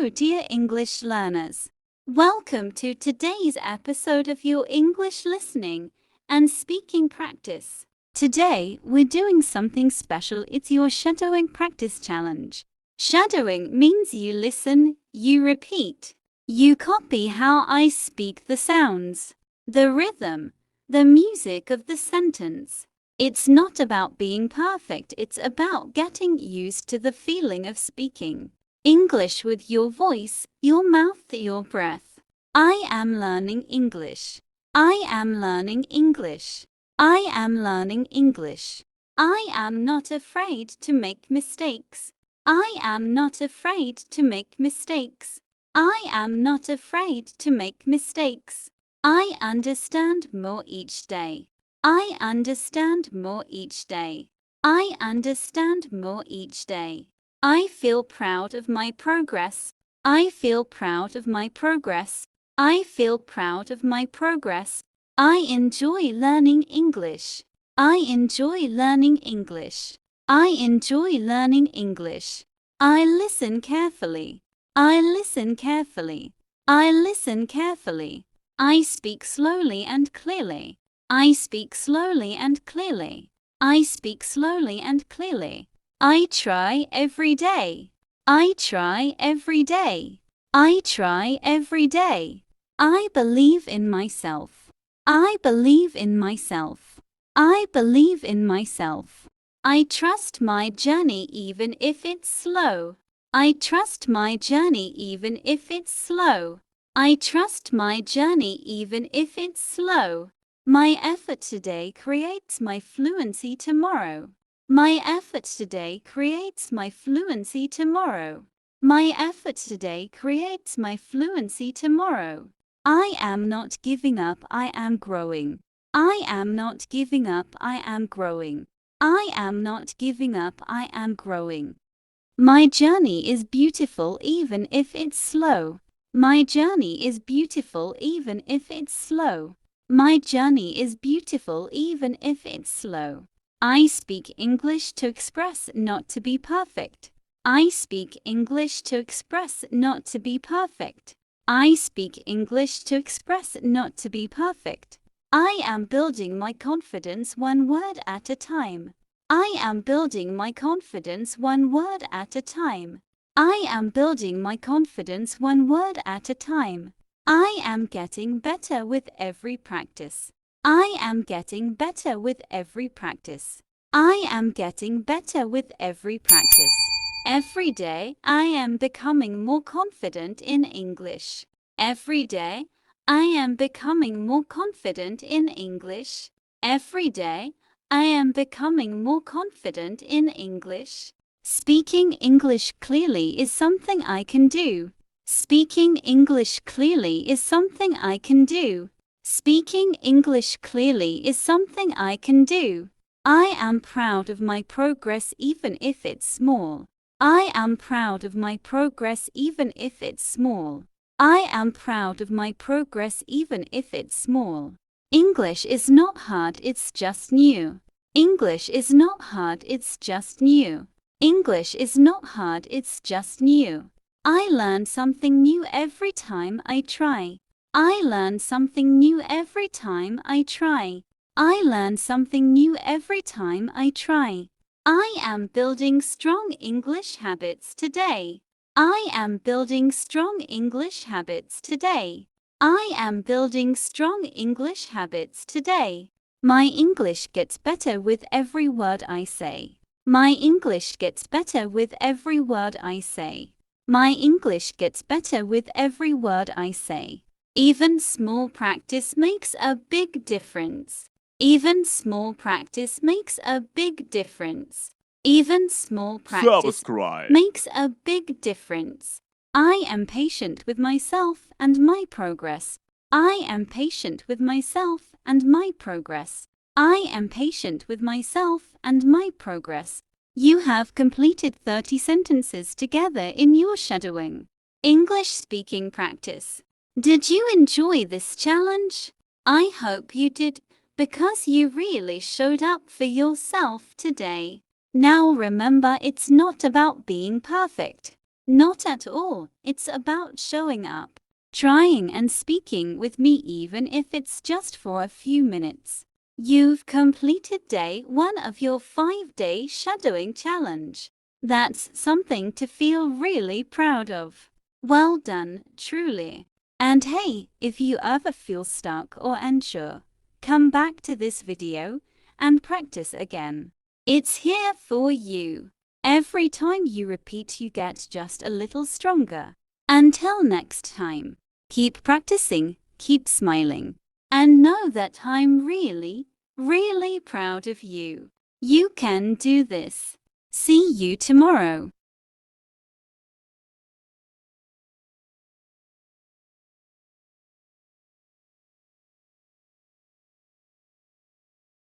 Hello, dear English learners. Welcome to today's episode of your English listening and speaking practice. Today, we're doing something special. It's your shadowing practice challenge. Shadowing means you listen, you repeat, you copy how I speak the sounds, the rhythm, the music of the sentence. It's not about being perfect, it's about getting used to the feeling of speaking English with your voice, your mouth, your breath. I am learning English. I am learning English. I am learning English. I am not afraid to make mistakes. I am not afraid to make mistakes. I am not afraid to make mistakes. I understand more each day. I understand more each day. I understand more each day. I feel proud of my progress. I feel proud of my progress. I feel proud of my progress. I enjoy learning English. I enjoy learning English. I enjoy learning English. I listen carefully. I listen carefully. I listen carefully. I speak slowly and clearly. I speak slowly and clearly. I speak slowly and clearly. I try every day. I try every day. I try every day. I believe in myself. I believe in myself. I believe in myself. I trust my journey even if it's slow. I trust my journey even if it's slow. I trust my journey even if it's slow. My effort today creates my fluency tomorrow. My effort today creates my fluency tomorrow. My effort today creates my fluency tomorrow. I am not giving up, I am growing. I am not giving up, I am growing. I am not giving up, I am growing. My journey is beautiful even if it's slow. My journey is beautiful even if it's slow. My journey is beautiful even if it's slow. I speak English to express, not to be perfect. I speak English to express, not to be perfect. I speak English to express, not to be perfect. I am building my confidence one word at a time. I am building my confidence one word at a time. I am building my confidence one word at a time. I am getting better with every practice. I am getting better with every practice. I am getting better with every practice. Every day, I am becoming more confident in English. Every day, I am becoming more confident in English. Every day, I am becoming more confident in English. Speaking English clearly is something I can do. Speaking English clearly is something I can do. Speaking English clearly is something I can do. I am proud of my progress even if it's small. I am proud of my progress even if it's small. I am proud of my progress even if it's small. English is not hard, it's just new. English is not hard, it's just new. English is not hard, it's just new. I learn something new every time I try. I learn something new every time I try. I learn something new every time I try. I am building strong English habits today. I am building strong English habits today. I am building strong English habits today. My English gets better with every word I say. My English gets better with every word I say. My English gets better with every word I say. Even small practice makes a big difference. Even small practice makes a big difference. Even small practice Subscribe. makes a big difference. I am patient with myself and my progress. I am patient with myself and my progress. I am patient with myself and my progress. You have completed 30 sentences together in your shadowing English speaking practice. Did you enjoy this challenge? I hope you did, because you really showed up for yourself today. Now remember, it's not about being perfect. Not at all. It's about showing up, trying and speaking with me even if it's just for a few minutes. You've completed day 1 of your 5-day shadowing challenge. That's something to feel really proud of. Well done, truly. And hey, if you ever feel stuck or unsure, come back to this video and practice again. It's here for you. Every time you repeat, you get just a little stronger. Until next time, keep practicing, keep smiling, and know that I'm really, really proud of you. You can do this. See you tomorrow.